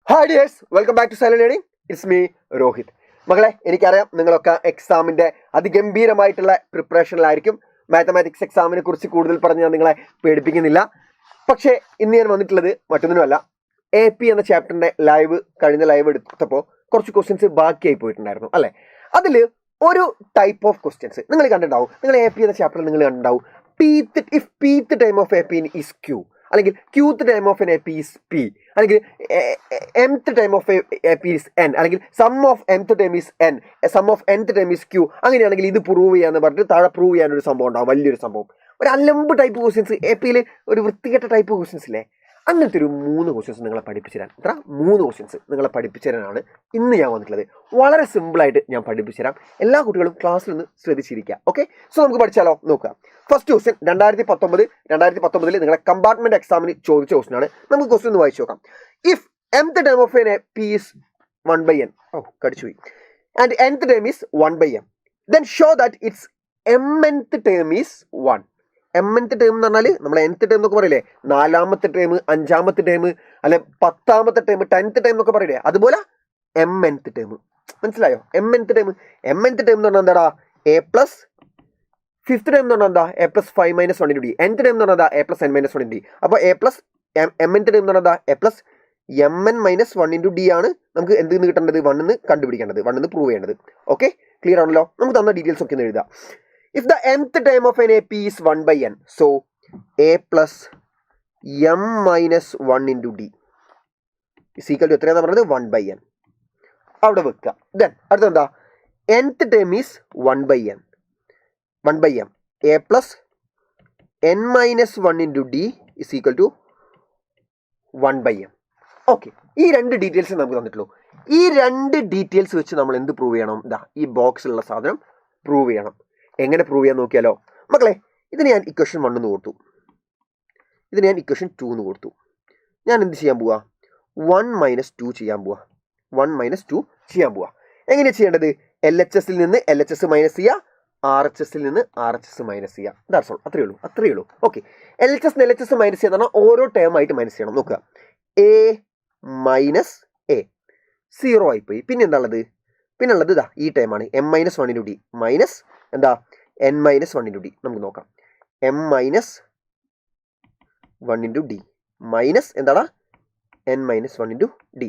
Hi dears, welcome back to silent learning. It's me Rohit. മകളെ, എനിക്കറിയാം നിങ്ങളൊക്കെ എക്സാമിൻ്റെ അതിഗംഭീരമായിട്ടുള്ള പ്രിപ്പറേഷനിലായിരിക്കും. മാത്തമാറ്റിക്സ് എക്സാമിനെ കുറിച്ച് കൂടുതൽ പറഞ്ഞ് ഞാൻ നിങ്ങളെ പേടിപ്പിക്കുന്നില്ല. പക്ഷേ ഇന്ന് ഞാൻ വന്നിട്ടുള്ളത് മറ്റൊന്നിനുമല്ല. AP എന്ന ചാപ്റ്ററിൻ്റെ കഴിഞ്ഞ ലൈവ് എടുത്തപ്പോൾ കുറച്ച് ക്വസ്റ്റ്യൻസ് ബാക്കിയായി പോയിട്ടുണ്ടായിരുന്നു അല്ലേ. അതിൽ ഒരു ടൈപ്പ് ഓഫ് ക്വസ്റ്റ്യൻസ് നിങ്ങൾ കണ്ടിട്ടുണ്ടാവും. നിങ്ങൾ AP എന്ന ചാപ്റ്ററിൽ നിങ്ങൾ കണ്ടിട്ടുണ്ടാവും. pth time of AP is Q, അല്ലെങ്കിൽ qth time of an AP is P, അല്ലെങ്കിൽ mth time of AP is N, അല്ലെങ്കിൽ sum of mth time is N, sum of nth time is Q. അങ്ങനെയാണെങ്കിൽ ഇത് prove ചെയ്യാന്ന് പറഞ്ഞിട്ട് താഴെ prove ചെയ്യാനൊരു സംഭവം ഉണ്ടാവും, വലിയൊരു സംഭവം. ഒരു അലമ്പ് ടൈപ്പ് ക്വസ്റ്റ്യൻസ്, APയിൽ ഒരു വൃത്തികെട്ട ടൈപ്പ് ക്വസ്റ്റ്യൻസ് ഇല്ലേ, അങ്ങനത്തെ ഒരു 3 ക്വസ്റ്റ്യൻസ് നിങ്ങളെ പഠിപ്പിച്ചു തരാൻ. 3 ക്വസ്റ്റ്യൻസ് നിങ്ങളെ പഠിപ്പിച്ചു തരാനാണ് ഇന്ന് ഞാൻ വന്നിട്ടുള്ളത്. വളരെ സിമ്പിളായിട്ട് ഞാൻ പഠിപ്പിച്ചു തരാം. എല്ലാ കുട്ടികളും ക്ലാസ്സിൽ നിന്ന് ശ്രദ്ധിച്ചിരിക്കുക. ഓക്കെ, സോ നമുക്ക് പഠിച്ചാലോ? നോക്കുക. ഫസ്റ്റ് ക്വസ്റ്റ്യൻ 2019 നിങ്ങളെ കമ്പാർട്ട്മെന്റ് എക്സാമിന് ചോദിച്ച ക്വസ്റ്റ്യൻ ആണ്. നമുക്ക് ക്വസ്റ്റ്യൻ ഒന്ന് വായിച്ചു നോക്കാം. If mth time of an AP is 1/n, കടിച്ചുപോയി, and nth time is 1/m, then show that its mnth time is 1. mnth time എന്ന് പറഞ്ഞാൽ നമ്മൾ nth ടൈം എന്നൊക്കെ പറയില്ലേ, 4ാമത്തെ ടൈം, 5ാമത്തെ ടൈം, അല്ലെ 10ാമത്തെ ടൈം, 10th ടൈം എന്നൊക്കെ പറയില്ലേ, അതുപോലെ mnth ടൈം. മനസ്സിലായോ? mnth ടൈം എന്ന് പറഞ്ഞാൽ എന്താടാ? A പ്ലസ് 5th ടൈം എന്ന് പറഞ്ഞാൽ എന്താ? A plus 5 - 1 × d. nth time എന്ന് പറഞ്ഞാൽ എന്താ? A plus n - 1 × d. അപ്പോൾ A പ്ലസ് mnth ടൈം എന്ന് പറഞ്ഞാൽ എന്താ? A പ്ലസ് mn - 1 × d ആണ് നമുക്ക് എന്ത് കിട്ടേണ്ടത്? 1 എന്ന് കണ്ടുപിടിക്കേണ്ടത്, 1 എന്ന് പ്രൂവ് ചെയ്യേണ്ടത്. ഓക്കെ, ക്ലിയർ ആണല്ലോ? നമുക്ക് തന്ന ഡീറ്റെയിൽസ് ഒക്കെ ഒന്ന് എഴുതാം. If the mth time of an AP is 1/n, so A plus m minus 1 × d is equal to എത്രയാണെന്ന് പറഞ്ഞത്? 1/n. അവിടെ വെക്കുക. Then അടുത്തെന്താ? nth time is 1/n, 1/m. A plus n minus 1 × d is equal to 1/m. Okay, ഈ 2 details നമുക്ക് തന്നിട്ടുള്ളൂ. ഈ 2 details വെച്ച് നമ്മൾ എന്ത് പ്രൂവ് ചെയ്യണം? ഇതാ ഈ ബോക്സിലുള്ള സാധനം പ്രൂവ് ചെയ്യണം. എങ്ങനെ പ്രൂവ് ചെയ്യാൻ നോക്കിയാലോ മക്കളെ? ഇതിന് ഞാൻ ഇക്വേഷൻ 1 എന്ന് കൊടുത്തു, ഇതിന് ഞാൻ ഇക്വേഷൻ 2 എന്ന് കൊടുത്തു. ഞാൻ എന്ത് ചെയ്യാൻ പോവാ? 1 - 2 ചെയ്യാൻ പോവാ. 1 - 2 ചെയ്യാൻ പോവാ. എങ്ങനെയാണ് ചെയ്യേണ്ടത്? LHS നിന്ന് LHS മൈനസ് ചെയ്യുക, RHS നിന്ന് RHS മൈനസ് ചെയ്യുക. That's all. അത്രയേ ഉള്ളൂ. ഓക്കെ, LHS LHS മൈനസ് ചെയ്യാന്ന് പറഞ്ഞാൽ ഓരോ ടേം ആയിട്ട് മൈനസ് ചെയ്യണം. നോക്കുക, A മൈനസ് A 0 ആയിപ്പോയി. പിന്നെ എന്താ ഉള്ളത്? പിന്നുള്ളത് ഇതാ ഈ ടൈമാണ്, m - 1 × d മൈനസ് എന്താ? n - 1 × d. നമുക്ക് നോക്കാം. m - 1 × d മൈനസ് എന്താടാ? n - 1 × d.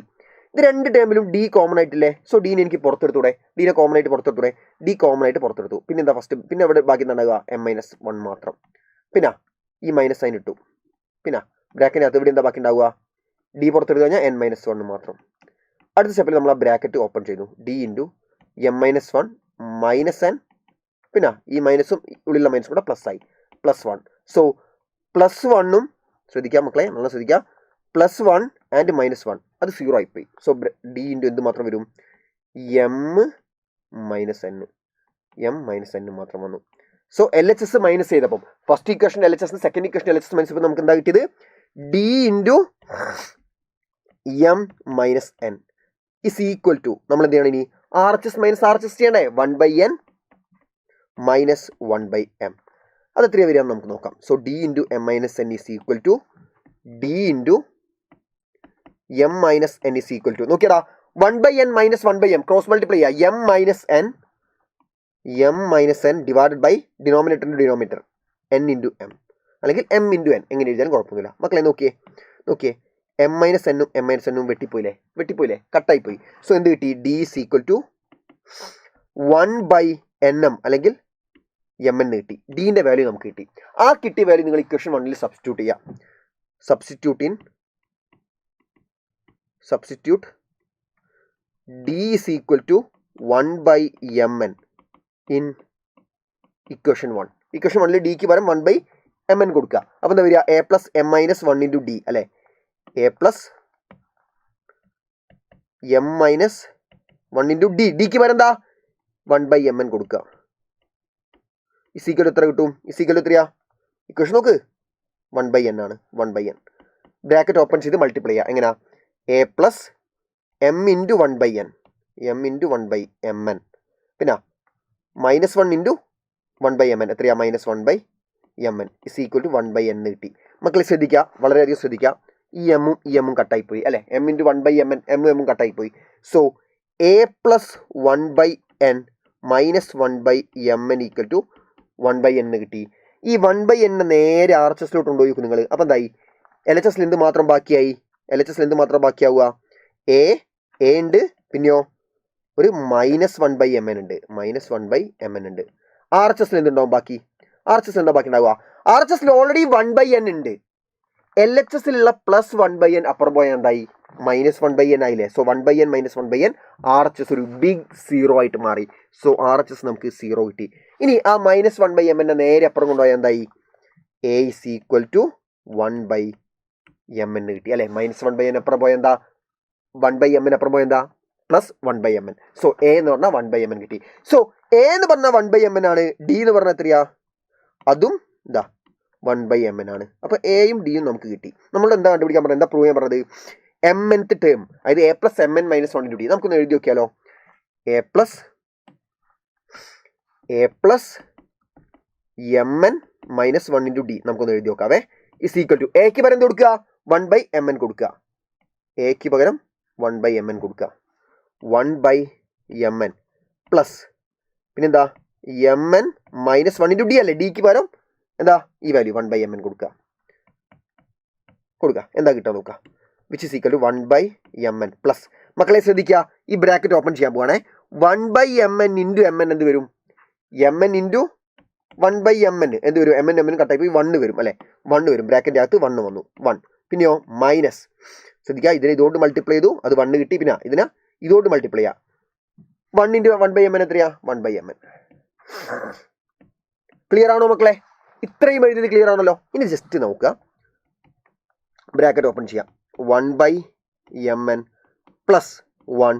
ഇത് 2 ടേമിലും d കോമൺ ആയിട്ടില്ലേ? സോ ഡീനെ എനിക്ക് പുറത്തെടുത്തൂടെ? ഡീനെ കോമൺ ആയിട്ട് പുറത്തെടുത്തൂടെ? d കോമൺ ആയിട്ട് പുറത്തെടുത്തു. പിന്നെ എന്താ ഫസ്റ്റ്? പിന്നെ അവിടെ ബാക്കി എന്താ? m - 1 മാത്രം. പിന്നെ ഈ മൈനസ് സൈൻ ഇട്ടു. പിന്നെ ബ്രാക്കറ്റിനകത്ത് ഇവിടെ എന്താ ബാക്കി ഉണ്ടാവുക? d പുറത്തെടുത്ത് കഴിഞ്ഞാൽ n - 1 മാത്രം. അടുത്ത സ്റ്റെപ്പിൽ നമ്മൾ ആ ബ്രാക്കറ്റ് ഓപ്പൺ ചെയ്തു. d × m - 1 മൈനസ് n, പിന്നെ ഈ മൈനസും ഉള്ളിലുള്ള മൈനസും കൂടെ പ്ലസ് ആയി, +1. സോ +1ഉം ശ്രദ്ധിക്കാം മക്കളെ, നല്ല ശ്രദ്ധിക്കുക, +1 ആൻഡ് -1 അത് 0 ആയിപ്പോയി. സോ d × എന്ത് മാത്രം വരും? m - n മാത്രം വന്നു. സോ LHS മൈനസ് ചെയ്തപ്പം first equation LHS, second equation LHS minus ചെയ്തപ്പോൾ നമുക്ക് എന്താ കിട്ടിയത്? d × m - n is equal to, നമ്മൾ എന്ത് ചെയ്യണം ഇനി? RHS മൈനസ് RHS ചെയ്യണ്ടേ? 1/n minus 1/m. അത് എത്രയാണ് വരിക നമുക്ക് നോക്കാം. So d × m - n is equal to d × m - n is equal to, നോക്കിയടാ, 1/n minus 1/m cross multiply ചെയ്യുക. m - n divided by denominator × denominator n × m, അല്ലെങ്കിൽ m × n, എങ്ങനെ എഴുതാൻ കുഴപ്പമൊന്നുമില്ല മക്കളെ. നോക്കിയേ m - n ഉം വെട്ടിപ്പോയില്ലേ, കട്ടായിപ്പോയി. സോ എന്ത് കിട്ടി? d is equal to 1/nm അല്ലെങ്കിൽ mn കിട്ടി. ഡീൻ്റെ വാല്യൂ നമുക്ക് കിട്ടി. ആ കിട്ടിയ വാല്യൂ നിങ്ങൾ ഇക്വേഷൻ 1 സബ്സ്റ്റിറ്റ്യൂട്ട് ചെയ്യുക. Substitute d is equal to 1/mn in equation 1. Equation 1 ഡിക്ക് പകരം 1/mn കൊടുക്കുക. അപ്പോൾ എന്താ വരിക? A പ്ലസ് m - 1 × d അല്ലേ? A പ്ലസ് m - 1 × d, ഡിക്ക് പകരം എന്താ? 1/mn കൊടുക്കുക. ഇസീക്വൽ എത്ര കിട്ടും? ഇസീക്വൽ എത്രയാ? ഇക്വേഷൻ നോക്ക്, 1/n ആണ്. 1/n ബ്രാക്കറ്റ് ഓപ്പൺ ചെയ്ത് മൾട്ടിപ്ലൈ ചെയ്യുക. എങ്ങനെയാ? A plus m × 1/n, m × 1/mn, പിന്നെ -1 × 1/mn എത്രയാ? -1/mn is equal to 1/n കിട്ടി. മക്കളെ ശ്രദ്ധിക്കുക, വളരെയധികം ശ്രദ്ധിക്കുക. ഈ എമ്മും കട്ടായിപ്പോയി അല്ലേ, എം ഇൻറ്റു 1/mn എമ്മും കട്ടായിപ്പോയി. So A plus 1/n minus 1/mn equal to 1/n കിട്ടി. ഈ 1/n നേരെ ആർ എച്ച് എസിലോട്ട് കൊണ്ടുപോയി നിങ്ങൾ. അപ്പം എന്തായി, എൽ എച്ച് എസിൽ എന്ത് മാത്രം ബാക്കിയായി, എൽ എച്ച് എസിൽ എന്ത് മാത്രം ബാക്കിയാവുക, എ ഉണ്ട്, പിന്നെയോ ഒരു -1/mn ഉണ്ട്, -1/mn ഉണ്ട്. ആർ എച്ച് എസിൽ എന്തുണ്ടാവും ബാക്കി, ആർ എച്ച് എസിൽ എന്താ ബാക്കി ഉണ്ടാവുക, ആർ എച്ച് എസിൽ ഓൾറെഡി 1/n ഉണ്ട്. എൽ എച്ച് എസിലുള്ള +1/n അപ്പുറം പോയാൽ എന്തായി, -1/n ആയില്ലേ. So 1/n - 1/n R H S ഒരു ബിഗ് 0 ആയിട്ട് മാറി. സോ ആർ എച്ച് എസ് നമുക്ക് 0 കിട്ടി. ഇനി ആ -1/mn നേരെ അപ്പുറം കൊണ്ടുപോയാൽ എന്തായി, A is equal to 1/mn കിട്ടി അല്ലേ. -1/n അപ്പുറം പോയാൽ എന്താ, 1/mn അപ്പുറം പോയാൽ എന്താ, +1/mn. സോ എ എന്ന് പറഞ്ഞാൽ 1/mn കിട്ടി. സോ എ എന്ന് പറഞ്ഞാൽ 1/mn ആണ്, ഡി എന്ന് പറഞ്ഞാൽ എത്രയാ, അതും എന്താ 1/mn ആണ്. അപ്പോൾ എയും ഡിയും നമുക്ക് കിട്ടി. നമ്മൾ എന്താ കണ്ടുപിടിക്കാൻ പറഞ്ഞത്, എന്താ പ്രൂവ് ചെയ്യാൻ പറഞ്ഞത്, mnth ടേം, അതായത് a + mn - 1 × d. നമുക്കൊന്ന് എഴുതി നോക്കിയാലോ. a + mn - 1 × d നമുക്കൊന്ന് എഴുതി നോക്കാവേ. ഇസ് ഈക്വൽ ടു എക്ക് പകരം എന്ത് കൊടുക്കുക, 1/mn കൊടുക്കുക, എക്ക് പകരം 1/mn കൊടുക്കുക, 1/mn പ്ലസ് പിന്നെന്താ mn - 1 × d അല്ലേ, ഡിക്ക് പകരം എന്താ ഈ വാല്യൂ 1/mn കൊടുക്കുക. എന്താ കിട്ടുക നോക്കുക, which is equal to 1/mn plus. മക്കളെ ശ്രദ്ധിക്കുക, ഈ ബ്രാക്കറ്റ് ഓപ്പൺ ചെയ്യാൻ പോവാണേ. 1/mn × mn എന്ത് വരും, mn × 1/mn എന്ത് വരും, mn കട്ടായി പോയി 1 വരും അല്ലേ, 1 വരും, ബ്രാക്കറ്റിൻ്റെ അകത്ത് 1 വന്നു, 1. പിന്നെയോ മൈനസ്, ശ്രദ്ധിക്കുക, ഇതിനെ ഇതുകൊണ്ട് മൾട്ടിപ്ലൈ ചെയ്തു, അത് 1 കിട്ടി. പിന്നെ ഇതിനെ ഇതുകൊണ്ട് മൾട്ടിപ്ലൈ ചെയ്യാം, 1 × 1/mn എത്രയാ, 1/mn. ക്ലിയർ ആണോ മക്കളെ, ഇത്രയും എഴുതിയത് ക്ലിയർ ആണല്ലോ. ഇനി ജസ്റ്റ് നോക്കുക, ബ്രാക്കറ്റ് ഓപ്പൺ ചെയ്യാം, 1/mn പ്ലസ് 1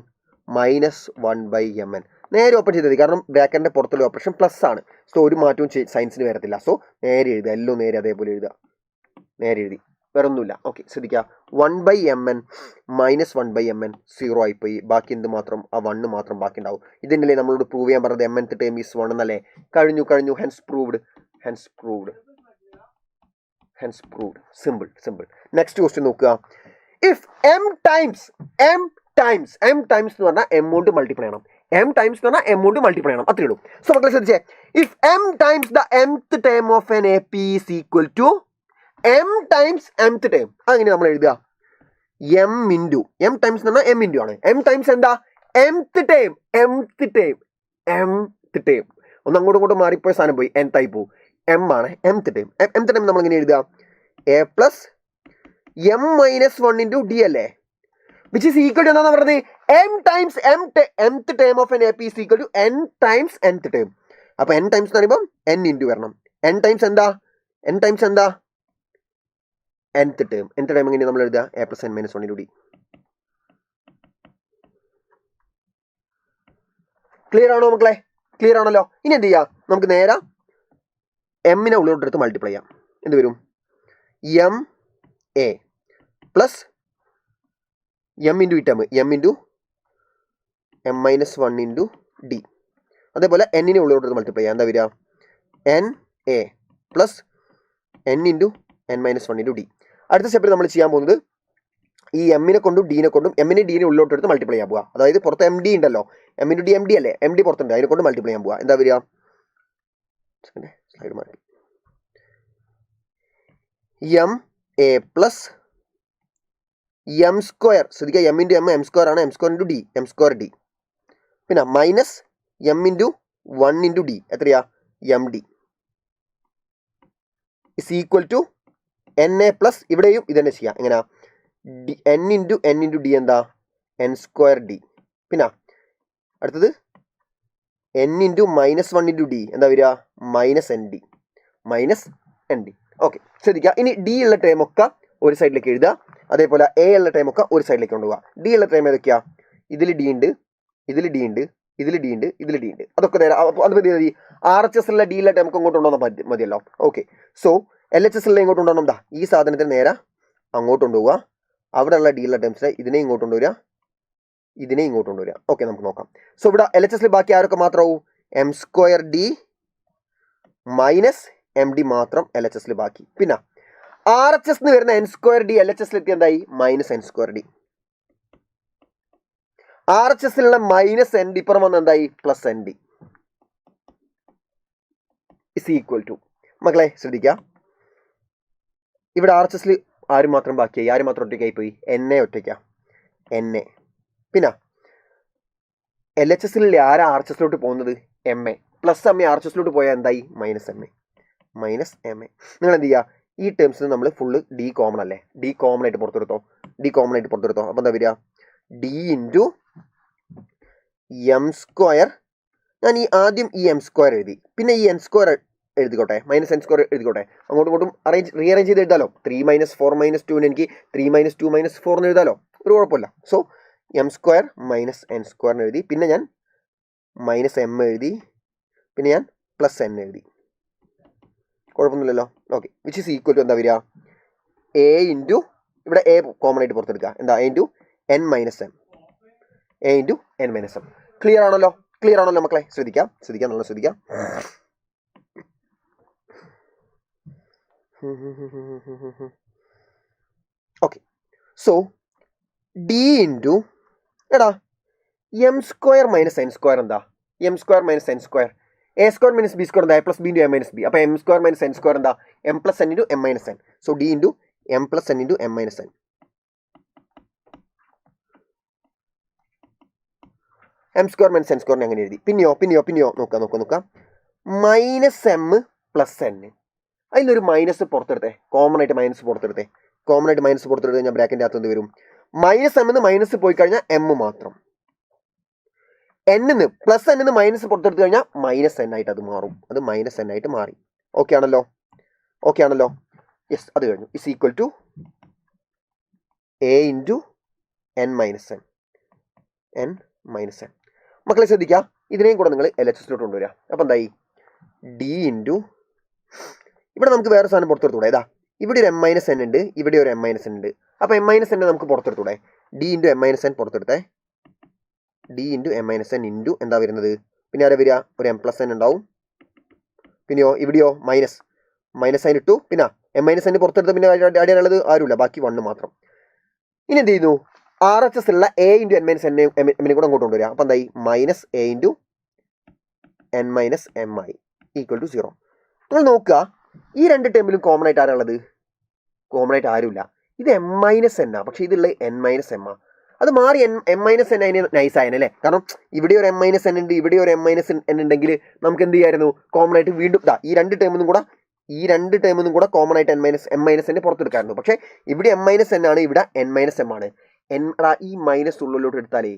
മൈനസ് 1/mn നേരെ ഓപ്പൺ ചെയ്തത്, കാരണം ബ്രാക്കറ്റിൻ്റെ പുറത്തുള്ള ഓപ്പറേഷൻ പ്ലസ് ആണ്. സോ ഒരു മാറ്റവും സയൻസിന് വരത്തില്ല. സോ നേരെ എഴുതുക, എല്ലാം നേരെ അതേപോലെ എഴുതുക, നേരെ എഴുതി, വേറെ ഒന്നുമില്ല. ഓക്കെ, ശ്രദ്ധിക്കുക, 1/mn മൈനസ് 1/mn 0 ആയിപ്പോയി. ബാക്കി എന്ത് മാത്രം, ആ 1 മാത്രം ബാക്കി ഉണ്ടാവും. ഇതിൻ്റെ നമ്മളോട് പ്രൂവ് ചെയ്യാൻ പറഞ്ഞത് mnth ടേം ഈസ് 1 എന്നല്ലേ. കഴിഞ്ഞു. Hence proved. Simple. Next question നോക്കുക. ഇഫ് m ടൈംസ് എന്ന് പറഞ്ഞാൽ എമൗണ്ട് മൾട്ടിപ്ലൈ ചെയ്യണം. m ടൈംസ് എന്ന് പറഞ്ഞാൽ എമൗണ്ട് മൾട്ടിപ്ലൈ ചെയ്യണം, അത്രേ ഉള്ളൂ. സോ മക്കളെ ശ്രദ്ധിച്ചേ, if m times the mth term of an AP is equal to m times mth term. അങ്ങനെ നമ്മൾ എഴുതുക, m ടൈംസ് എന്ന് പറഞ്ഞാൽ m ഇൻറ്റു ആണ്. m ടൈംസ് എന്താ, mth ടേം. ഒന്ന് അങ്ങോട്ടും ഇങ്ങോട്ടും മാറിപ്പോയ സാധനം പോയി, n ആയി പോകും. m ആണ് mth ടേം. നമ്മൾ ഇങ്ങനെ എഴുതുക, a പ്ലസ് m - 1 × d അല്ലേ, വിച്ച് ഈസ് ഈക്വൽ ടു എന്താണെന്ന് പറഞ്ഞത്, m times mth term of an AP is equal to n times nth term. അപ്പോൾ n ടൈംസ് എന്ന് പറയുമ്പോൾ n ഇൻറ്റു വരണം. n ടൈംസ് എന്താ nth ടേം. എങ്ങനെ നമ്മൾ എഴുതുക, a + n - 1 × d. ക്ലിയർ ആണോ മക്കളെ, ക്ലിയർ ആണല്ലോ. ഇനി എന്ത് ചെയ്യുക, നമുക്ക് നേരെ എമ്മിനെ ഉള്ളിലോട്ടെടുത്ത് മൾട്ടിപ്ലൈ ചെയ്യാം. എന്ത് വരും, ma പ്ലസ് m ഇൻറ്റു ഈ term, m into m - 1 × d. അതേപോലെ എന്നിനെ ഉള്ളിലോട്ട് മൾട്ടിപ്ലൈ ചെയ്യാം. എന്താ വരിക, na plus n into n - 1 × d. അടുത്ത സ്റ്റെപ്പിൽ നമ്മൾ ചെയ്യാൻ പോകുന്നത് ഈ എമ്മിനെ കൊണ്ടും ഡീനെ കൊണ്ടും എമ്മിനെ ഡീനെ ഉള്ളിലോട്ട് എടുത്ത് മൾട്ടിപ്ലൈ ചെയ്യാൻ പോവുക. അതായത് പുറത്ത് md ഉണ്ടല്ലോ, m × d md അല്ലേ, md പുറത്തുണ്ട്, അതിനെ കൊണ്ട് മൾട്ടിപ്ലൈ ചെയ്യാൻ പോവുക. എന്താ വരിക, സ്ലൈഡ് മാറ്റി, ma പ്ലസ് m². ശ്രദ്ധിക്കുക, m × m m² ആണ്, m² × d m² d. പിന്നെ മൈനസ് m × 1 × d എത്രയാ, md is equal to na plus, ഇവിടെയും ഇതന്നെ ചെയ്യാം. എങ്ങനെയാ, n × d എന്താ, n² d. പിന്നെ അടുത്തത് n × -1 × d എന്താ വരിക, -nd. ഓക്കെ, ശ്രദ്ധിക്കുക. ഇനി ഡി ഉള്ള ടൈം ഒക്കെ ഒരു സൈഡിലേക്ക് എഴുതുക, അതേപോലെ എ ഉള്ള ടൈം ഒക്കെ ഒരു സൈഡിലേക്ക് കൊണ്ടുപോകുക. ഡി ഉള്ള ടൈം ഏതൊക്കെയാ, ഇതിൽ ഡി ഉണ്ട്, അതൊക്കെ നേരെ അത് മതി. ആർ എച്ച് എസ് ഉള്ള ഡി ഉള്ള ടൈം ഒക്കെ ഇങ്ങോട്ട് കൊണ്ടുവന്നാൽ മതിയല്ലോ. Okay, so L H S ഉള്ള ഇങ്ങോട്ട് കൊണ്ടുവരണം. എന്താ, ഈ സാധനത്തിന് നേരെ അങ്ങോട്ട് കൊണ്ടുപോവുക, അവിടെ ഉള്ള ഡി ഉള്ള ടൈംസിനെ ഇതിനെ ഇങ്ങോട്ട് കൊണ്ടുവരിക, ഓക്കെ, നമുക്ക് നോക്കാം. സോ ഇവിടെ എൽ എച്ച് എസിൽ ബാക്കി ആരൊക്കെ മാത്രമാവും, m² d മൈനസ് md മാത്രം എൽ എച്ച് എസിൽ ബാക്കി. പിന്നെ RHS വരുന്ന n സ്ക്വയർ ഡി LHS എന്തായി minus n square D. RHS minus n D ഇപ്പുറം വന്ന എന്തായി plus n D is equal to. മക്കളെ ശ്രദ്ധിക്കുക, ഇവിടെ RHS ആരും മാത്രം ബാക്കിയായി, ആരും മാത്രം ഒറ്റയ്ക്കായി പോയി, എന്നെ ഒറ്റയ്ക്ക എന്നെ. പിന്നെ LHS ആരാ RHS പോകുന്നത് MA പ്ലസ് MA RHS പോയാൽ എന്തായി മൈനസ് MA മൈനസ് MA. നിങ്ങൾ എന്ത് ചെയ്യുക, ഈ ടേംസിന് നമ്മൾ ഫുള്ള് ഡി കോമൺ അല്ലേ, ഡി കോമൺ ആയിട്ട് പുറത്തെടുത്തോ, ഡി കോമൺ ആയിട്ട് പുറത്തെടുത്തോ. അപ്പോൾ എന്താ വരിക ഡി ഇൻറ്റു എം സ്ക്വയർ. ഞാൻ ഈ ആദ്യം ഈ എം സ്ക്വയർ എഴുതി, പിന്നെ ഈ n സ്ക്വയർ എഴുതിക്കോട്ടെ, മൈനസ് n സ്ക്വയർ എഴുതിക്കോട്ടെ, അങ്ങോട്ടും ഇങ്ങോട്ടും റീഅറേഞ്ച് ചെയ്ത് എഴുതാലോ. 3 - 4 - 2 എനിക്ക് 3 - 2 - 4 എന്ന് എഴുതാലോ, ഒരു കുഴപ്പമില്ല. So M square minus n സ്ക്വയറിന് എഴുതി, പിന്നെ ഞാൻ മൈനസ് m എഴുതി, പിന്നെ ഞാൻ പ്ലസ് n എഴുതി, കുഴപ്പമൊന്നുമില്ലല്ലോ. Okay, which is equal to എന്താ വരിക എ ഇൻറ്റു, ഇവിടെ എ കോമൺ ആയിട്ട് പുറത്തെടുക്കുക, എന്താ A into n minus M, A into n minus M. Clear ആണല്ലോ, ക്ലിയർ ആണല്ലോ മക്കളെ? ശ്രദ്ധിക്കാം, നല്ല ശ്രദ്ധിക്കാം. ഓക്കെ, സോ ഡി ഇൻറ്റു എടാ M square minus n square എന്താ, M square minus n square, A square minus B square എന്താ A plus B into M minus B. അപ്പോൾ M square minus n square എന്താ M plus n into M minus n. So D into M plus n into M minus n. M square minus n സ്ക്വയറിന് അങ്ങനെ എഴുതി. പിന്നെയോ നോക്കാം minus M plus n, അതിലൊരു minus പുറത്തെടുത്തേ, common ആയിട്ട് minus പുറത്തെടുത്ത് കഴിഞ്ഞാൽ ബ്രാക്കറ്റിൻ്റെ അകത്ത് എന്ത് വരും, മൈനസ് എം എന്ന് മൈനസ് പോയി കഴിഞ്ഞാൽ എം മാത്രം, n പ്ലസ് n മൈനസ് പുറത്തെടുത്ത് കഴിഞ്ഞാൽ മൈനസ് n ആയിട്ട് അത് മാറും, അത് മൈനസ് n ആയിട്ട് മാറി. ഓക്കെ ആണല്ലോ? യെസ്, അത് കഴിഞ്ഞു. Is equal to A into n minus n മക്കളെ ശ്രദ്ധിക്കുക, ഇതിനെയും കൂടെ നിങ്ങൾ LHS കൊണ്ടുവരിക. അപ്പോൾ എന്തായി ഡി ഇൻറ്റു, ഇവിടെ നമുക്ക് വേറെ സാധനം പുറത്തെടുത്തൂടെ, ഇതാ ഇവിടെ ഒരു m മൈനസ് n ഉണ്ട്, ഇവിടെ ഒരു m മൈനസ് n ഉണ്ട്. അപ്പോൾ m മൈനസ് n നമുക്ക് പുറത്തെടുത്തൂടെ, D into m minus n പുറത്തെടുത്തേ, D into m minus n into എന്താ വരുന്നത്, പിന്നെ ആരെ വരിക ഒരു m പ്ലസ് n ഉണ്ടാവും, പിന്നെയോ ഇവിടെയോ മൈനസ് സൈൻ ഇട്ടു, പിന്നെ m മൈനസ് n പുറത്തെടുത്ത് പിന്നെ അടിയാനുള്ളത് ആരുമില്ല, ബാക്കി 1 മാത്രം. ഇനി എന്ത് ചെയ്യുന്നു, RHS A into n minus എമ്മിനെ കൂടെ അങ്ങോട്ട് കൊണ്ടുവരിക. അപ്പോൾ എന്തായി minus A into n minus M ആയി ഈക്വൽ ടു 0. നിങ്ങൾ നോക്കുക, ഈ രണ്ട് ടേമിലും കോമൺ ആയിട്ട് ആരാളുള്ളത്, കോമൺ ആയിട്ട് ആരുമില്ല. ഇത് m മൈനസ് n ആ, പക്ഷേ ഇതുള്ള n മൈനസ് എം ആ. അത് മാറി m മൈനസ് n അതിന് നൈസായനല്ലേ, കാരണം ഇവിടെ ഒരു m മൈനസ് n ഉണ്ട്, ഇവിടെ ഒരു m മൈനസ് n ഉണ്ടെങ്കിൽ നമുക്ക് എന്ത് ചെയ്യായിരുന്നു, കോമൺ ആയിട്ട് വീണ്ടും ഈ രണ്ട് ടേമിനും കൂടെ കോമൺ ആയിട്ട് m മൈനസ് n പുറത്തെടുക്കായിരുന്നു. പക്ഷേ ഇവിടെ m മൈനസ് n ആണ്, ഇവിടെ n മൈനസ് എം ആണ്. ഈ മൈനസ് ഉള്ളിലോട്ട് എടുത്താലേ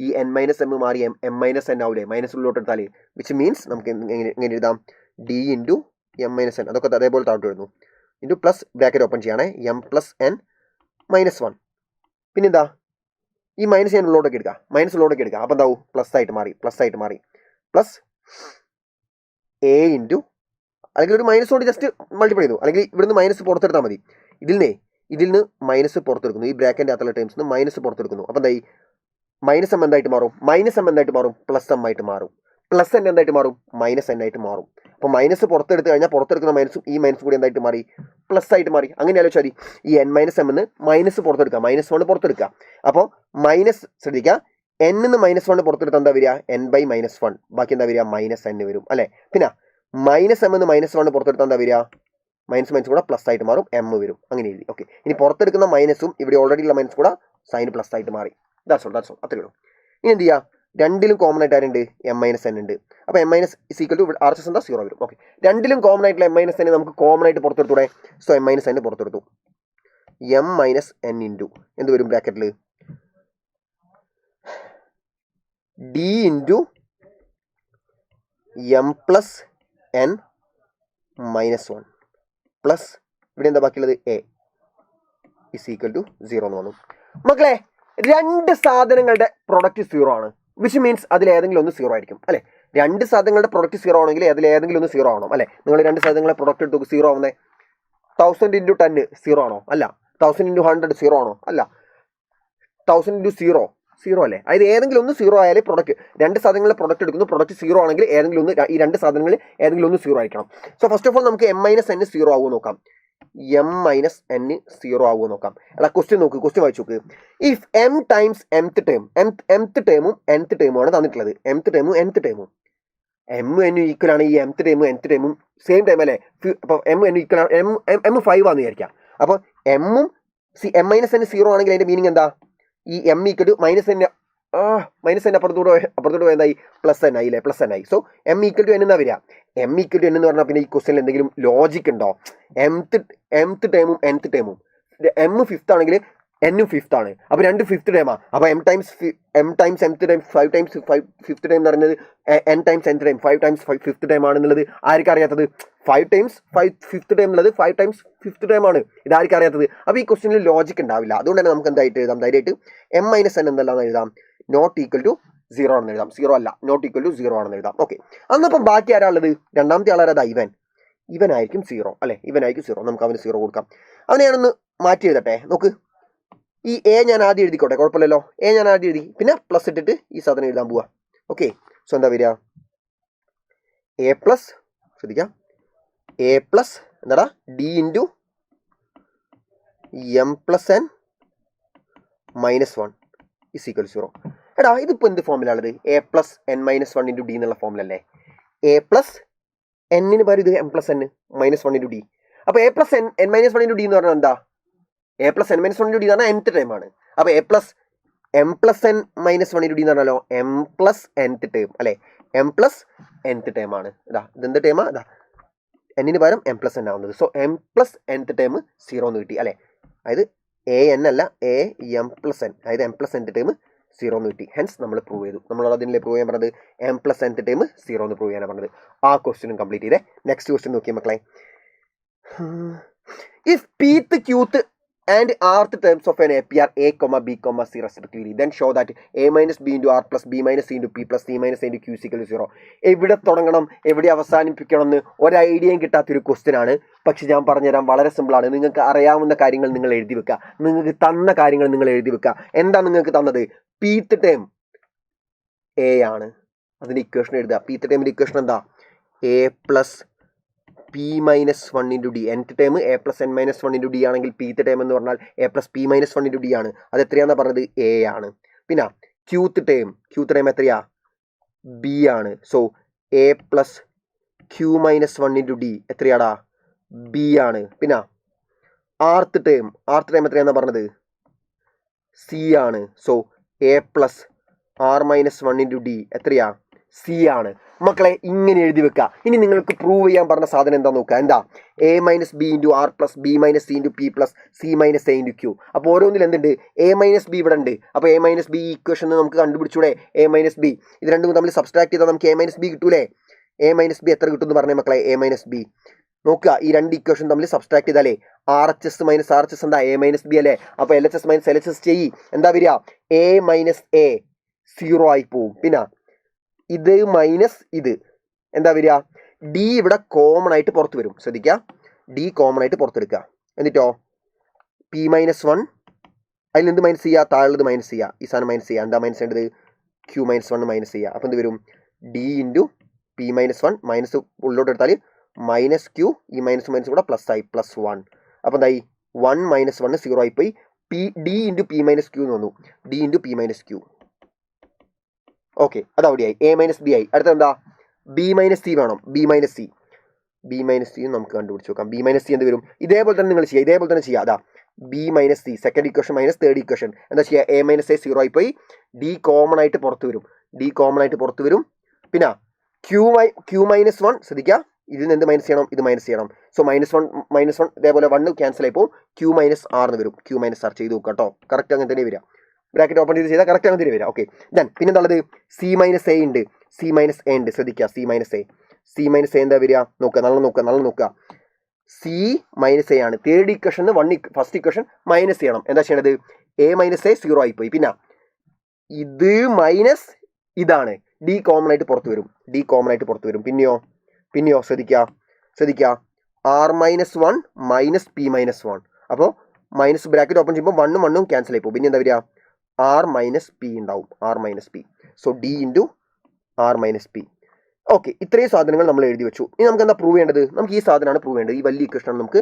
ഈ n മൈനസ് എം മാറി m മൈനസ് n ആവൂലേ, മൈനസ് ഉള്ളിലോട്ട് എടുത്താലേ, വിച്ച് മീൻസ് നമുക്ക് എങ്ങനെ എഴുതാം, D into m minus n, അതൊക്കെ അതേപോലെ താഴോട്ട് വരുന്നു, ഇൻറ്റു പ്ലസ് ബ്രാക്കറ്റ് ഓപ്പൺ ചെയ്യണേ, m പ്ലസ് n മൈനസ് 1. പിന്നെന്താ ഈ മൈനസ് ഞാൻ ഉള്ളോട്ടൊക്കെ എടുക്കുക, അപ്പോൾ എന്താവും പ്ലസ് ആയിട്ട് മാറി, പ്ലസ് എ ഇൻറ്റു, അല്ലെങ്കിൽ ഒരു മൈനസ് കൊണ്ട് ജസ്റ്റ് മൾട്ടിപ്ലൈ ചെയ്തു, അല്ലെങ്കിൽ ഇവിടുന്ന് മൈനസ് പുറത്തെടുത്താൽ മതി. ഇതിൽ നിന്ന് മൈനസ് പുറത്തെടുക്കുന്നു, ഈ ബ്രാക്കറ്റിൻ്റെ അകത്തുള്ള ടേംസ് നിന്ന് മൈനസ് പുറത്തെടുക്കുന്നു. അപ്പോൾ എന്തായി മൈനസ് എം എന്തായിട്ട് മാറും, പ്ലസ് എം ആയിട്ട് മാറും, പ്ലസ് n എന്തായിട്ട് മാറും, മൈനസ് n ആയിട്ട് മാറും. അപ്പോൾ മൈനസ് പുറത്തെടുത്ത് കഴിഞ്ഞാൽ പുറത്തെടുക്കുന്ന മൈനസും ഈ മൈനസും കൂടി എന്തായിട്ട് മാറി, പ്ലസ് ആയിട്ട് മാറി. അങ്ങനെ ആലോചിച്ചാൽ മതി, ഈ n മൈനസ് എം എന്ന് മൈനസ് പുറത്തെടുക്കുക, മൈനസ് 1 പുറത്തെടുക്കുക. അപ്പോൾ മൈനസ് ശ്രദ്ധിക്കുക, n നിന്ന് മൈനസ് 1 പുറത്തെടുത്താൽ എന്താ വരിക, n ബൈ മൈനസ് 1, ബാക്കി എന്താ വരിക മൈനസ് n വരും അല്ലേ. പിന്നെ മൈനസ് എം എന്ന് മൈനസ് 1 പുറത്തെടുത്താൽ എന്താ വരിക, മൈനസ് കൂടെ പ്ലസ് ആയിട്ട് മാറും, m വരും. അങ്ങനെ എഴുതി. ഓക്കെ, ഇനി പുറത്തെടുക്കുന്ന മൈനസും ഇവിടെ ഓൾറെഡി ഉള്ള മൈനസ് കൂടെ സൈൻ പ്ലസ് ആയിട്ട് മാറി. ദാറ്റ്സ് ഓൾ അത്രേ ഉള്ളൂ. ഇനി എന്ത് ചെയ്യുക, രണ്ടിലും കോമൺ ആയിട്ട് ആരുണ്ട്, m മൈനസ് n ഉണ്ട്. അപ്പോൾ m minus is equal to RHS എന്താ 0 വരും. ഓക്കെ, രണ്ടിലും കോമൺ ആയിട്ടുള്ള m മൈനസ് n നമുക്ക് കോമൺ ആയിട്ട് പുറത്തെടുത്തൂടെ. സോ m മൈനസ് n പുറത്തെടുത്തു, m മൈനസ് n ഇൻറ്റു എന്ത് വരും ബ്രാക്കറ്റിൽ, D into m plus n minus 1 plus ഇവിടെ എന്താ ബാക്കിയുള്ളത് എ ഇസ് ഈക്വൽ ടു 0 എന്ന് വന്നു. മക്കളെ, രണ്ട് സാധനങ്ങളുടെ പ്രൊഡക്റ്റ് 0 ആണ്, വിച്ച് മീൻസ് അതിലേതെങ്കിലും ഒന്ന് 0 ആയിരിക്കും അല്ലേ. രണ്ട് സാധനങ്ങളുടെ പ്രൊഡക്റ്റ് 0 ആണെങ്കിൽ അതിലേതെങ്കിലും ഒന്ന് 0 ആവണം അല്ലേ. നിങ്ങൾ രണ്ട് സാധനങ്ങളെ പ്രൊഡക്റ്റ് എടുത്ത് 0 ആവുന്നത് 1000 × 10 0 ആണോ, അല്ല. 1000 × 100 0 ആണോ, അല്ല. 1000 × 0 അല്ലേ. അതായത് ഏതെങ്കിലും ഒന്ന് 0 ആയാലേ പ്രൊഡക്റ്റ്, രണ്ട് സാധനങ്ങളെ പ്രൊഡക്റ്റ് എടുക്കുന്നു, പ്രൊഡക്റ്റ് 0 ആണെങ്കിൽ ഏതെങ്കിലും ഒന്ന്, ഈ രണ്ട് സാധനങ്ങളിൽ ഏതെങ്കിലും ഒന്ന് 0 ആയിരിക്കണം. സോ ഫസ്റ്റ് ഓഫ് ഓൾ നമുക്ക് m മൈനസ് n 0 ആവുമോ നോക്കാം. എം മൈനസ് n 0 ആവുമോ നോക്കാം. അല്ല ക്വസ്റ്റ്യൻ നോക്ക്, ക്വസ്റ്റ്യൻ വായിച്ചു നോക്ക്. If m times mth term, mth ടേമും nth ടേമുമാണ് തന്നിട്ടുള്ളത്. mth ടേമും nth ടേമും എം എൻ ഈക്വൽ ആണ്. ഈ mth ടേമും nth ടേമും സെയിം ടൈം അല്ലേ? അപ്പോൾ എം എൻ ഈക്വൽ ആണ്, എം 5 ആണെന്ന് വിചാരിക്കാം. അപ്പോൾ എമ്മും എം മൈനസ് n 0 ആണെങ്കിൽ അതിൻ്റെ മീനിങ് എന്താ? ഈ M equal to minus n അപ്പുറത്തോട്ട് എന്തായി? പ്ലസ് n ആയി അല്ലേ? പ്ലസ് n ആയി. So M equal to n എന്നാ വരിക. എം ഈക്വൽ ടു n എന്ന് പറഞ്ഞാൽ പിന്നെ ഈ ക്വസ്റ്റ്യനിൽ എന്തെങ്കിലും ലോജിക് ഉണ്ടോ? mth ടേമും nth ടേമും എം 5th ആണെങ്കിൽ എന്നും 5th ആണ്. അപ്പോൾ രണ്ട് 5th ടൈമാണ്. അപ്പോൾ M times mth time 5 times 5th time എന്ന് പറയുന്നത് n times nth time 5 times 5th time ആണെന്നുള്ളത് ആർക്കും അറിയാത്തത്? 5 ടൈംസ് 5th ടൈം എന്നുള്ളത് 5 ടൈംസ് 5th ടൈം ആണ്. ഇതാർക്കും അറിയാത്തത്. അപ്പോൾ ഈ ക്വസ്റ്റ്യനിൽ ലോജിക് ഉണ്ടാവില്ല. അതുകൊണ്ട് തന്നെ നമുക്ക് എന്തായിട്ട് എഴുതാം? ധൈര്യമായിട്ട് എം മൈനസ് n എന്തെല്ലാം എഴുതാം? നോട്ട് ഈക്വൽ ടു 0 ആണെന്ന് എഴുതാം. 0 അല്ല, നോട്ട് ഈക്വൽ ടു 0 ആണെന്ന് എഴുതാം. ഓക്കെ, അന്നപ്പം ബാക്കി ആരാളുള്ളത്? രണ്ടാമത്തെ ആളാരാ? ഇവനായിരിക്കും 0 അല്ലേ? ഇവനായിരിക്കും 0. നമുക്ക് അവന് 0 കൊടുക്കാം. അവനെ ഞാനൊന്ന് മാറ്റി എഴുതട്ടെ. നോക്ക്, ഈ എ ഞാൻ ആദ്യം എഴുതിക്കോട്ടെ, കുഴപ്പമില്ലല്ലോ. എ ഞാൻ ആദ്യം എഴുതി, പിന്നെ പ്ലസ് ഇട്ടിട്ട് ഈ സാധനം എഴുതാൻ പോവാ. ഓക്കെ, സോ എന്താ വരിക? എ പ്ലസ്, ശ്രദ്ധിക്കാം, എ പ്ലസ് എന്താടാ? D into M plus n minus 1 is equal 0. എടാ ഇതിപ്പോൾ എന്ത് ഫോമിലാണത്? A plus n minus 1 into D എന്നുള്ള ഫോമിലല്ലേ? എ പ്ലസ് എന്നിന് പകരം ഇത് M plus n minus 1 into D. അപ്പോൾ A plus n minus 1 into D എന്ന് പറഞ്ഞാൽ എന്താ? A plus n minus 1 into D എന്ന് പറഞ്ഞാൽ nth ടൈമാണ്. അപ്പോൾ M plus n minus 1 into D എന്ന് പറഞ്ഞാലോ എം പ്ലസ് nth ടൈം അല്ലേ? എം പ്ലസ് nth ടൈമാണ്. ഇതാ ഇതെന്ത് ടൈമാണ്? ഇതാ എന്നിന് പകരം എം പ്ലസ് n ആവുന്നത്. So M plus nth time 0 എന്ന് കിട്ടി അല്ലേ? അതായത് എ എൻ അല്ല, എ എം പ്ലസ് n, അതായത് എം പ്ലസ് nth ടൈം 0 എന്ന് കിട്ടി. ഹെൻസ് നമ്മൾ പ്രൂവ് ചെയ്തു. നമ്മൾ അതിനെ പ്രൂവ് ചെയ്യാൻ പറഞ്ഞത് എം പ്ലസ് nth ടൈം 0 എന്ന് പ്രൂവ് ചെയ്യാനാണ് പറഞ്ഞത്. ആ ക്വസ്റ്റ്യനും കംപ്ലീറ്റ് ചെയ്തേ. നെക്സ്റ്റ് ക്വസ്റ്റ്യൻ നോക്കിയ മക്കളെ. If pth qth and rth terms of an AP are a, b, c respectively, then show that a minus b into r plus b minus c into p plus c minus a into q is equal to 0. എവിടെ തുടങ്ങണം എവിടെ അവസാനിപ്പിക്കണം എന്ന് ഒരു ഐഡിയയും കിട്ടാത്തൊരു question ആണ്. പക്ഷെ ഞാൻ പറഞ്ഞുതരാം, വളരെ സിമ്പിളാണ്. നിങ്ങൾക്ക് അറിയാവുന്ന കാര്യങ്ങൾ നിങ്ങൾ എഴുതി വെക്കുക. നിങ്ങൾക്ക് തന്ന കാര്യങ്ങൾ നിങ്ങൾ എഴുതി വെക്കുക. എന്താ നിങ്ങൾക്ക് തന്നത്? pth ടേം a ആണ്. അതിൻ്റെ ഇക്വേഷൻ എഴുതുക. pth ടേമിൻ്റെ ഇക്വേഷൻ എന്താ? a plus P minus 1 into D. nth time A plus n minus 1 into D ആണെങ്കിൽ pth ടൈം എന്ന് പറഞ്ഞാൽ A plus P minus 1 into D ആണ്. അത് എത്രയാണെന്ന് പറഞ്ഞത്? എ ആണ്. പിന്നെ qth ടൈം എത്രയാ? ബി ആണ്. So A plus Q minus 1 into D എത്രയാടാ? ബി ആണ്. പിന്നെ rth ടൈം എത്രയാണെന്ന് പറഞ്ഞത്? സി ആണ്. So A plus R minus 1 into D എത്രയാ? സി ആണ്. മക്കളെ ഇങ്ങനെ എഴുതി വെക്കുക. ഇനി നിങ്ങൾക്ക് പ്രൂവ് ചെയ്യാൻ പറഞ്ഞ സാധനം എന്താ നോക്കുക. എന്താ? A minus B into R plus B minus C into P plus C minus A into Q. അപ്പോൾ ഓരോന്നിൽ എന്തുണ്ട്? എ മൈനസ് ബി ഇവിടെ ഉണ്ട്. അപ്പോൾ എ മൈനസ് ബി ഇക്വേഷൻ നമുക്ക് കണ്ടുപിടിച്ചൂടെ? എ മൈനസ് ബി ഇത് രണ്ടും തമ്മിൽ സബ്സ്ട്രാക്ട് ചെയ്താൽ നമുക്ക് എ മൈനസ് ബി കിട്ടൂലേ? എ മൈനസ് ബി എത്ര കിട്ടും എന്ന് പറഞ്ഞേ മക്കളെ? എ മൈനസ് ബി നോക്കുക. ഈ രണ്ട് ഇക്വേഷൻ തമ്മിൽ സബ്സ്ട്രാക്ട് ചെയ്താലേ R H S minus R H S എന്താ? എ മൈനസ് ബി അല്ലേ? അപ്പോൾ L H S minus L H S ചെയ്യി എന്താ വരിക? എ മൈനസ് എ 0 ആയി പോവും. പിന്നെ ഇത് മൈനസ് ഇത് എന്താ വരിക? ഡി ഇവിടെ കോമൺ ആയിട്ട് പുറത്ത് വരും. ശ്രദ്ധിക്കുക, ഡി കോമൺ ആയിട്ട് പുറത്തെടുക്കുക. എന്നിട്ടോ പി മൈനസ് 1 അതിൽ എന്ത് മൈനസ് ചെയ്യുക? താഴെയുള്ളത് മൈനസ് ചെയ്യുക. ഈ സാധനം മൈനസ് ചെയ്യുക. എന്താ മൈനസ് ചെയ്യേണ്ടത്? ക്യൂ മൈനസ് 1 മൈനസ് ചെയ്യുക. അപ്പോൾ എന്ത് വരും? D into P minus 1 minus ഉള്ളോട്ട് എടുത്താൽ മൈനസ് ക്യൂ, ഈ മൈനസ് മൈനസ് കൂടെ പ്ലസ് ആയി പ്ലസ് 1. അപ്പോൾ എന്തായി? 1 മൈനസ് 1 0 ആയിപ്പോയി. P D into P minus Q എന്ന് വന്നു. D into P minus Q. Okay, അത് അവിടെയായി. എ മൈനസ് ബി ആയി. അടുത്ത എന്താ? ബി മൈനസ് സി വേണം. ബി മൈനസ് സി നമുക്ക് കണ്ടുപിടിച്ച് നോക്കാം. ബി മൈനസ് സി എന്ത് വരും? ഇതേപോലെ തന്നെ നിങ്ങൾ ചെയ്യുക. ഇതേപോലെ തന്നെ ചെയ്യുക. അതാ B minus C second equation minus third equation എന്താ ചെയ്യുക? എ മൈനസ് എ 0 ആയിപ്പോയി. ഡി കോമൺ ആയിട്ട് പുറത്ത് വരും. പിന്നെ ക്യൂ മൈനസ് 1 ശ്രദ്ധിക്കുക. ഇതിൽ നിന്ന് എന്ത് മൈനസ് ചെയ്യണം? ഇത് മൈനസ് ചെയ്യണം. സോ മൈനസ് 1 ഇതേപോലെ 1 ക്യാൻസൽ ആയിപ്പോൾ ക്യൂ മൈനസ് ആർന്ന് വരും. ക്യൂ മൈനസ് ആർ ചെയ്ത് നോക്കുക കേട്ടോ. കറക്റ്റ് അങ്ങനെ തന്നെ വരിക. ബ്രാക്കറ്റ് ഓപ്പൺ ചെയ്ത് ചെയ്താൽ കറക്റ്റ് അങ്ങനെ തന്നെ വരിക. ഓക്കെ, ദെൻ പിന്നെ എന്താണുള്ളത്? സി മൈനസ് എ ഉണ്ട്. ശ്രദ്ധിക്കുക. സി മൈനസ് എ എന്താ വരിക? നോക്കുക, നല്ല നോക്കുക. സി മൈനസ് എ ആണ്. Third equation first equation minus ചെയ്യണം. എന്താ ചെയ്യണത്? എ മൈനസ് എ 0 ആയിപ്പോയി. പിന്നെ ഇത് മൈനസ് ഇതാണ്. ഡി കോമൺ ആയിട്ട് പുറത്ത് വരും. പിന്നെയോ ശ്രദ്ധിക്കുക. R minus 1 minus P minus 1. അപ്പോൾ മൈനസ് ബ്രാക്കറ്റ് ഓപ്പൺ ചെയ്യുമ്പോൾ 1 ക്യാൻസൽ ആയിപ്പോൾ. പിന്നെ എന്താ വരിക? ആർ മൈനസ് പി ഉണ്ടാവും. So D into R minus P. Okay, ഇത്രയും സാധനങ്ങൾ നമ്മൾ എഴുതി വെച്ചു. ഇനി നമുക്ക് എന്താ പ്രൂവ് ചെയ്യേണ്ടത്? നമുക്ക് ഈ സാധനമാണ് പ്രൂവ് ചെയ്യേണ്ടത്. ഈ വലിയ ഇക്വേഷനാണ് നമുക്ക്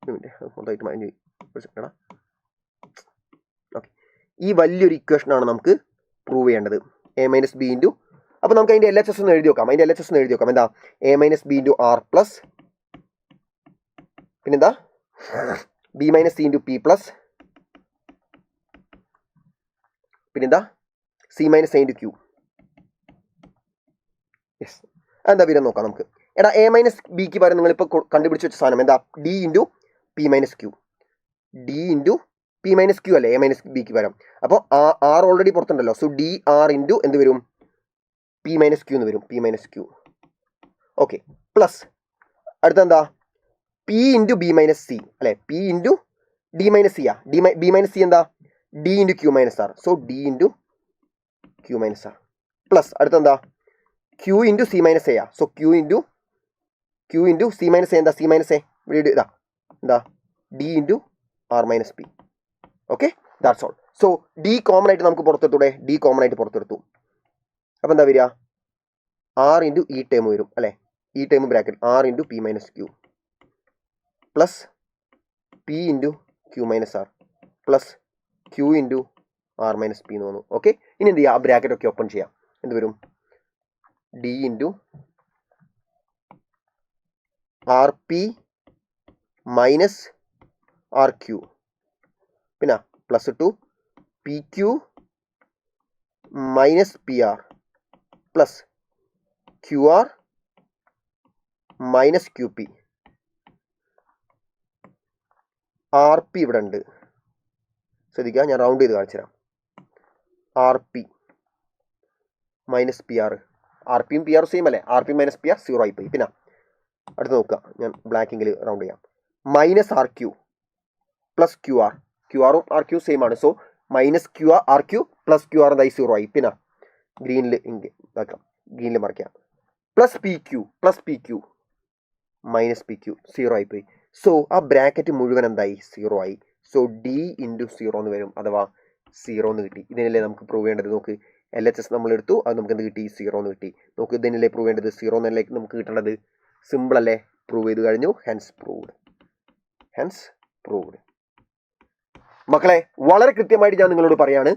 മൊത്തമായിട്ട് മൈൻഡ് ഓക്കെ. ഈ വലിയൊരു ഇക്വേഷനാണ് നമുക്ക് പ്രൂവ് ചെയ്യേണ്ടത്. എ മൈനസ് ബി ഇൻറ്റു, അപ്പോൾ നമുക്ക് അതിൻ്റെ LHS ഒന്ന് എഴുതി നോക്കാം. അതിൻ്റെ LHS ഒന്ന് എഴുതി നോക്കാം. എന്താ? A minus B into R plus പിന്നെന്താ B minus C into P plus പിന്നെന്താ C minus A into Q. Yes, എന്താ വരും നോക്കാം നമുക്ക്. എടാ എ മൈനസ് ബിക്ക് പകരം നിങ്ങളിപ്പോൾ കണ്ടുപിടിച്ച് വെച്ച സാധനം എന്താ? D into P minus Q. D into P minus Q അല്ലേ എ മൈനസ് ബിക്ക് പകരം. അപ്പോൾ ആർ ഓൾറെഡി പുറത്തുണ്ടല്ലോ. സോ ഡി ആർ ഇൻറ്റു എന്ത് വരും? പി മൈനസ് ക്യൂ എന്ന് വരും. P minus Q. Okay. Plus അടുത്തെന്താ? P into B minus C അല്ലേ? P into D minus C B minus C എന്താ? D into Q minus R. So D into Q minus R. Plus അടുത്തെന്താ? Q into C minus A. So Q into C minus A എന്താ? C minus A ഇവിടെ ഇതാ എന്താ? D into R minus P. Okay, that's all. So D common ആയിട്ട് നമുക്ക് പുറത്തെടുത്തൂടെ? D common ആയിട്ട് പുറത്തെടുത്തു. അപ്പോൾ എന്താ വരിക? ആർ ഇൻറ്റു ഈ ടേം വരും അല്ലേ? ഈ term bracket R into P minus Q plus P into Q minus R plus Q into R minus P എന്ന് വന്നു. ഓക്കെ, ഇനി എന്ത് ചെയ്യുക? ആ ബ്രാക്കറ്റ് ഒക്കെ ഓപ്പൺ ചെയ്യാം. എന്ത് വരും? D into R P minus R Q പിന്നെ plus two P Q minus P R plus Q R minus Q P. R P ഇവിടെ ഉണ്ട്, ശ്രദ്ധിക്കുക, ഞാൻ റൗണ്ട് ചെയ്ത് കാണിച്ചു തരാം. R P minus P R. R പിയും പി ആർ സെയിം അല്ലേ? R P minus P R 0 ആയിപ്പോയി. പിന്നെ അടുത്ത് നോക്കുക, ഞാൻ ബ്ലാക്കിങ്ങിൽ റൗണ്ട് ചെയ്യാം. Minus R Q plus Q R. Q ആറും ആർ ക്യൂ സെയിം ആണ്. So minus Q R Q plus Q R എന്തായി? 0 ആയി. പിന്നെ ഗ്രീനിൽ ഇതാക്കാം, ഗ്രീനിൽ മറിക്കാം. Plus P Q minus P Q 0 ആയിപ്പോയി. സോ ആ ബ്രാക്കറ്റ് മുഴുവൻ എന്തായി? 0 ആയി. സോ ഡി ഇൻറ്റു 0 എന്ന് വരും, അഥവാ 0 എന്ന് കിട്ടി. ഇതിനല്ലേ നമുക്ക് പ്രൂവ് ചെയ്യേണ്ടത്? നോക്ക്, LHS നമ്മൾ എടുത്തു, അത് നമുക്ക് എന്ത് കിട്ടി? 0 എന്ന് കിട്ടി. നോക്ക്, ഇതിനല്ലേ പ്രൂവ് ചെയ്യേണ്ടത്? 0 എന്നല്ലേ നമുക്ക് കിട്ടേണ്ടത്? സിമ്പിൾ അല്ലേ? പ്രൂവ് ചെയ്ത് കഴിഞ്ഞു. Hence proved. മക്കളെ, വളരെ കൃത്യമായിട്ട് ഞാൻ നിങ്ങളോട് പറയാണ്,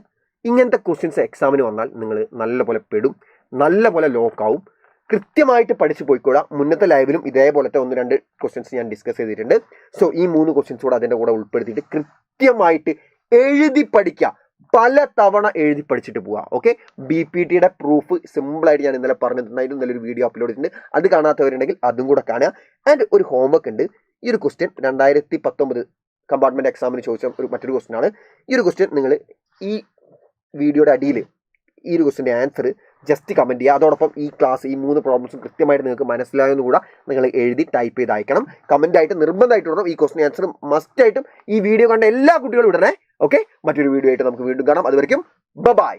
ഇങ്ങനത്തെ ക്വസ്റ്റ്യൻസ് എക്സാമിന് വന്നാൽ നിങ്ങൾ നല്ലപോലെ പെടും, നല്ലപോലെ ലോക്കാവും. കൃത്യമായിട്ട് പഠിച്ചു പോയിക്കോളാം. മുന്നത്തെ ലൈവിലും ഇതേപോലത്തെ 1-2 ക്വസ്റ്റ്യൻസ് ഞാൻ ഡിസ്കസ് ചെയ്തിട്ടുണ്ട്. സോ ഈ 3 ക്വസ്റ്റ്യൻസ് കൂടെ അതിൻ്റെ കൂടെ ഉൾപ്പെടുത്തിയിട്ട് കൃത്യമായിട്ട് എഴുതി പഠിക്കുക. പല തവണ എഴുതി പഠിച്ചിട്ട് പോവുക. ഓക്കെ, BPTയുടെ പ്രൂഫ് സിമ്പിളായിട്ട് ഞാൻ ഇന്നലെ പറഞ്ഞിട്ടുണ്ടായിരുന്നു. നല്ലൊരു വീഡിയോ അപ്ലോഡ് ചെയ്തിട്ടുണ്ട്. അത് കാണാത്തവരുണ്ടെങ്കിൽ അതും കൂടെ കാണുക. ആൻഡ് ഒരു ഹോംവർക്ക് ഉണ്ട്. ഈ ഒരു ക്വസ്റ്റ്യൻ 2019 കമ്പാർട്ട്മെൻറ്റ് എക്സാമിന് ചോദിച്ച മറ്റൊരു ക്വസ്റ്റ്യൻ ആണ്. ഈ ഒരു ക്വസ്റ്റ്യൻ നിങ്ങൾ ഈ വീഡിയോയുടെ അടിയിൽ ഈ ഒരു ക്വസ്റ്റ്യൻ്റെ ആൻസർ ജസ്റ്റ് കമൻറ്റ് ചെയ്യുക. അതോടൊപ്പം ഈ ക്ലാസ് ഈ 3 പ്രോബ്ലംസും കൃത്യമായിട്ട് നിങ്ങൾക്ക് മനസ്സിലായെന്ന് കൂടെ നിങ്ങൾ എഴുതി ടൈപ്പ് ചെയ്ത് അയക്കണം. കമൻറ്റായിട്ട് നിർബന്ധമായിട്ട് ഇടണം. ഈ ക്വസ്റ്റ്യൻ ആൻസർ മസ്റ്റായിട്ടും ഈ വീഡിയോ കണ്ട എല്ലാ കുട്ടികളും ഇടണേ. ഓക്കെ, മറ്റൊരു വീഡിയോ ആയിട്ട് നമുക്ക് വീണ്ടും കാണാം. അതുവരെയും ബൈ.